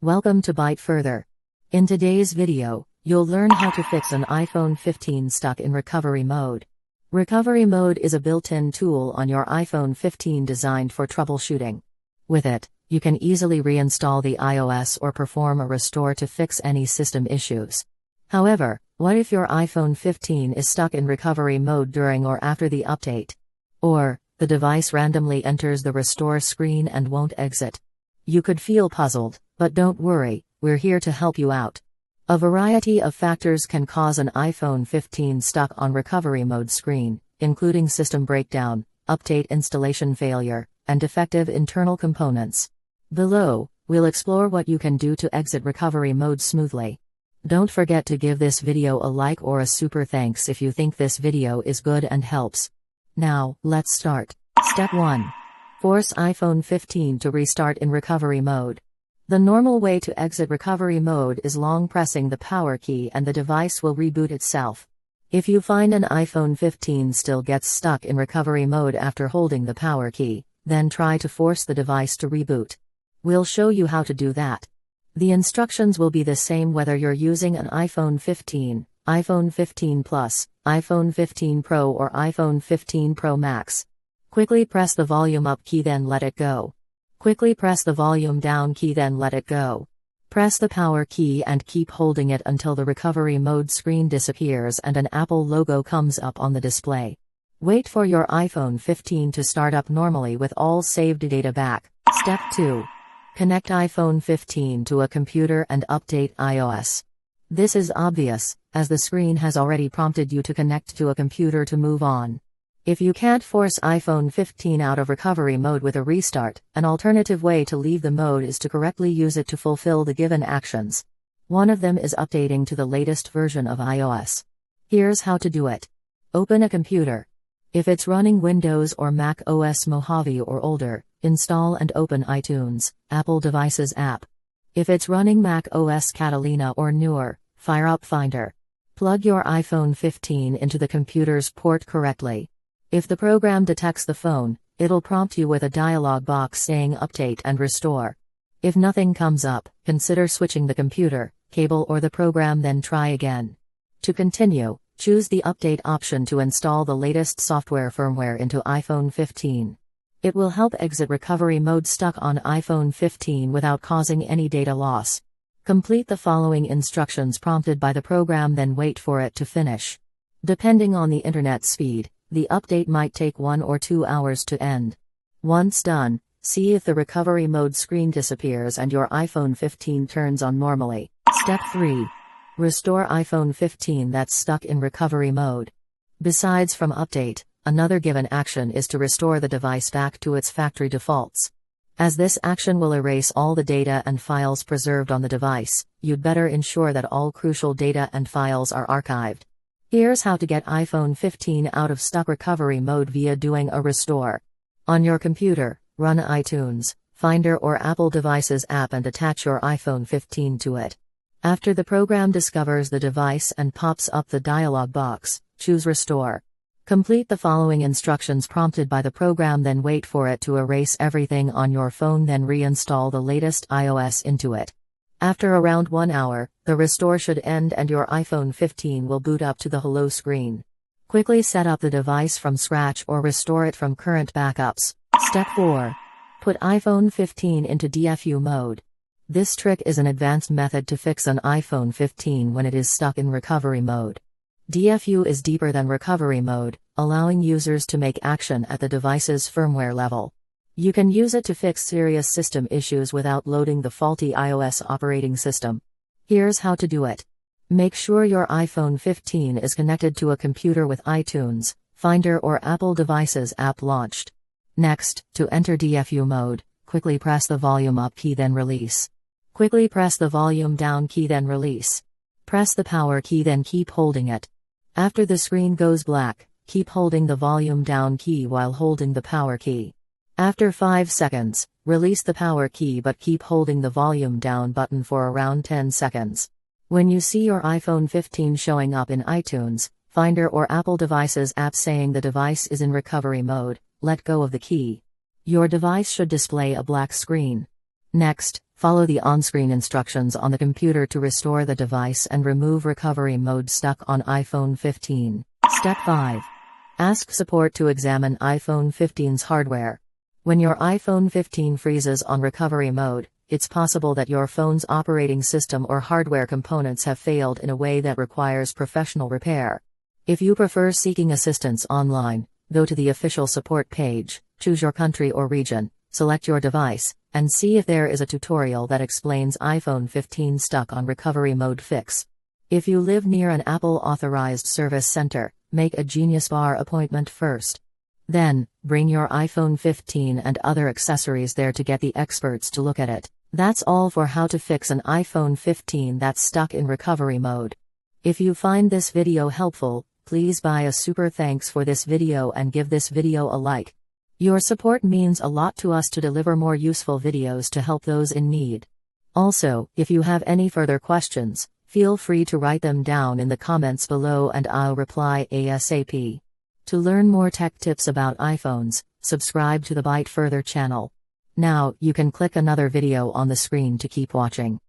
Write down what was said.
Welcome to Byte Further. In today's video, you'll learn how to fix an iPhone 15 stuck in recovery mode. Recovery mode is a built-in tool on your iPhone 15 designed for troubleshooting. With it, you can easily reinstall the iOS or perform a restore to fix any system issues. However, what if your iPhone 15 is stuck in recovery mode during or after the update? Or, the device randomly enters the restore screen and won't exit? You could feel puzzled, but don't worry, we're here to help you out. A variety of factors can cause an iPhone 15 stuck on recovery mode screen, including system breakdown, update installation failure, and defective internal components. Below, we'll explore what you can do to exit recovery mode smoothly. Don't forget to give this video a like or a super thanks if you think this video is good and helps. Now, let's start. Step 1. Force iPhone 15 to restart in recovery mode. The normal way to exit recovery mode is long pressing the power key and the device will reboot itself. If you find an iPhone 15 still gets stuck in recovery mode after holding the power key, then try to force the device to reboot. We'll show you how to do that. The instructions will be the same whether you're using an iPhone 15, iPhone 15 Plus, iPhone 15 Pro or iPhone 15 Pro Max. Quickly press the volume up key then let it go. Quickly press the volume down key then let it go. Press the power key and keep holding it until the recovery mode screen disappears and an Apple logo comes up on the display. Wait for your iPhone 15 to start up normally with all saved data back. Step 2. Connect iPhone 15 to a computer and update iOS. This is obvious, as the screen has already prompted you to connect to a computer to move on. If you can't force iPhone 15 out of recovery mode with a restart, an alternative way to leave the mode is to correctly use it to fulfill the given actions. One of them is updating to the latest version of iOS. Here's how to do it. Open a computer. If it's running Windows or Mac OS Mojave or older, install and open iTunes, Apple Devices app. If it's running Mac OS Catalina or newer, fire up Finder. Plug your iPhone 15 into the computer's port correctly. If the program detects the phone, it'll prompt you with a dialog box saying update and restore. If nothing comes up, consider switching the computer, cable or the program then try again. To continue, choose the update option to install the latest software firmware into iPhone 15. It will help exit recovery mode stuck on iPhone 15 without causing any data loss. Complete the following instructions prompted by the program then wait for it to finish. Depending on the internet speed, the update might take 1 or 2 hours to end. Once done, see if the recovery mode screen disappears and your iPhone 15 turns on normally. Step 3. Restore iPhone 15 that's stuck in recovery mode. Besides from update, another given action is to restore the device back to its factory defaults. As this action will erase all the data and files preserved on the device, you'd better ensure that all crucial data and files are archived. Here's how to get iPhone 15 out of stuck recovery mode via doing a restore. On your computer, run iTunes, Finder or Apple Devices app and attach your iPhone 15 to it. After the program discovers the device and pops up the dialog box, choose Restore. Complete the following instructions prompted by the program then wait for it to erase everything on your phone then reinstall the latest iOS into it. After around 1 hour, the restore should end and your iPhone 15 will boot up to the hello screen. Quickly set up the device from scratch or restore it from current backups. Step 4. Put iPhone 15 into DFU mode. This trick is an advanced method to fix an iPhone 15 when it is stuck in recovery mode. DFU is deeper than recovery mode, allowing users to make action at the device's firmware level. You can use it to fix serious system issues without loading the faulty iOS operating system. Here's how to do it. Make sure your iPhone 15 is connected to a computer with iTunes, Finder or Apple Devices app launched. Next, to enter DFU mode, quickly press the volume up key then release. Quickly press the volume down key then release. Press the power key then keep holding it. After the screen goes black, keep holding the volume down key while holding the power key. After 5 seconds, release the power key but keep holding the volume down button for around 10 seconds. When you see your iPhone 15 showing up in iTunes, Finder or Apple Devices app saying the device is in recovery mode, let go of the key. Your device should display a black screen. Next, Follow the on-screen instructions on the computer to restore the device and remove recovery mode stuck on iPhone 15. Step 5. Ask support to examine iPhone 15's hardware. When your iPhone 15 freezes on recovery mode, it's possible that your phone's operating system or hardware components have failed in a way that requires professional repair. If you prefer seeking assistance online, go to the official support page, choose your country or region, select your device, and see if there is a tutorial that explains iPhone 15 stuck on recovery mode fix. If you live near an Apple-authorized service center, make a Genius Bar appointment first. Then, bring your iPhone 15 and other accessories there to get the experts to look at it. That's all for how to fix an iPhone 15 that's stuck in recovery mode. If you find this video helpful, please buy a super thanks for this video and give this video a like. Your support means a lot to us to deliver more useful videos to help those in need. Also, if you have any further questions, feel free to write them down in the comments below and I'll reply ASAP. To learn more tech tips about iPhones, subscribe to the Byte Further channel. Now, you can click another video on the screen to keep watching.